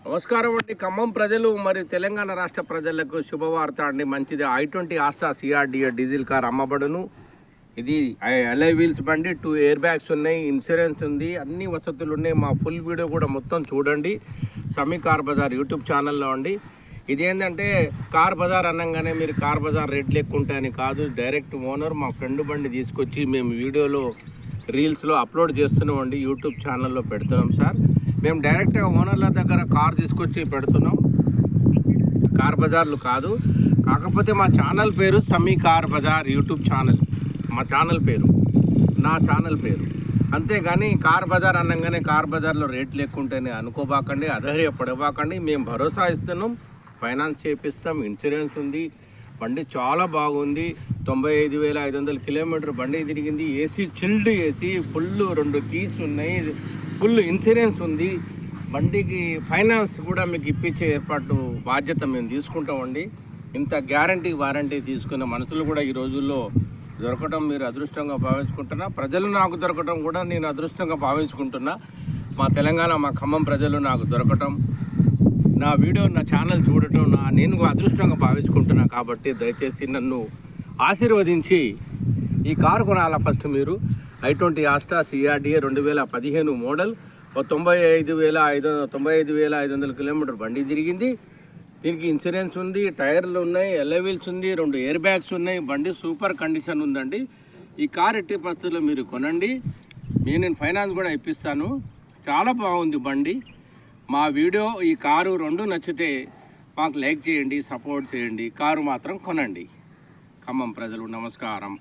నమస్కారం అండి. ఖమ్మం ప్రజలు మరియు తెలంగాణ రాష్ట్ర ప్రజలకు శుభవార్త అండి. మంచిది. i20 Asta CRDA diesel car అమ్మబడును. ఇది అలై వీల్స్ బండి, 2 ఎయిర్ బ్యాగ్స్ ఉన్నాయి, ఇన్సూరెన్స్ ఉంది, అన్ని వసతులు ఉన్నాయి. మా ఫుల్ వీడియో కూడా మొత్తం చూడండి సమీ కార్ బజార్ యూట్యూబ్ ఛానల్లో అండి. ఇదేంటంటే కార్ బజార్ అనగానే మీరు కార్ బజార్ రేట్లు ఎక్కువ ఉంటాయని కాదు. డైరెక్ట్ ఓనర్ మా ఫ్రెండ్ బండి తీసుకొచ్చి మేము వీడియోలో రీల్స్లో అప్లోడ్ చేస్తున్నామండి. యూట్యూబ్ ఛానల్లో పెడుతున్నాం సార్. మేము డైరెక్ట్గా ఓనర్ల దగ్గర కార్ తీసుకొచ్చి పెడుతున్నాం, కార్ బజార్లు కాదు. కాకపోతే మా ఛానల్ పేరు సమీ కార్ బజార్ యూట్యూబ్ ఛానల్, మా ఛానల్ పేరు, నా ఛానల్ పేరు. అంతేగాని కార్ బజార్ అనగానే కార్ బజార్లో రేట్లు ఎక్కువ ఉంటాయని అనుకోబాకండి, అధైర్యపడబాకండి. మేము భరోసా ఇస్తున్నాం, ఫైనాన్స్ చేపిస్తాం, ఇన్సూరెన్స్ ఉంది. బండి చాలా బాగుంది. 95,500 కిలోమీటర్ బండి తిరిగింది. AC, chilled AC, full 2 keys ఉన్నాయి, ఫుల్ ఇన్సూరెన్స్ ఉంది. బండికి ఫైనాన్స్ కూడా మీకు ఇప్పించే ఏర్పాటు బాధ్యత మేము తీసుకుంటామండి. ఇంత గ్యారంటీ వారంటీ తీసుకున్న మనుషులు కూడా ఈ రోజుల్లో దొరకటం మీరు అదృష్టంగా భావించుకుంటున్నా. ప్రజలు నాకు దొరకటం కూడా నేను అదృష్టంగా భావించుకుంటున్నా. మా తెలంగాణ, మా ఖమ్మం ప్రజలు నాకు దొరకటం, నా వీడియో, నా ఛానల్ చూడటం నేను అదృష్టంగా భావించుకుంటున్నా. కాబట్టి దయచేసి నన్ను ఆశీర్వదించి ఈ కారు కొనాలా. ఫస్ట్ మీరు i20 Asta CRDA 2015 model, 95,500 kilometre బండి తిరిగింది. దీనికి ఇన్సూరెన్స్ ఉంది, టైర్లు ఉన్నాయి, అలై వీల్స్ ఉంది, 2 ఎయిర్ బ్యాగ్స్ ఉన్నాయి. బండి సూపర్ కండిషన్ ఉందండి. ఈ కార్ ఎట్టి పరిస్థితుల్లో మీరు కొనండి. నేను ఫైనాన్స్ కూడా ఇప్పిస్తాను. చాలా బాగుంది బండి. మా వీడియో, ఈ కారు 2 నచ్చితే మాకు లైక్ చేయండి, సపోర్ట్ చేయండి. కారు మాత్రం కొనండి. ఖమ్మం ప్రజలు నమస్కారం.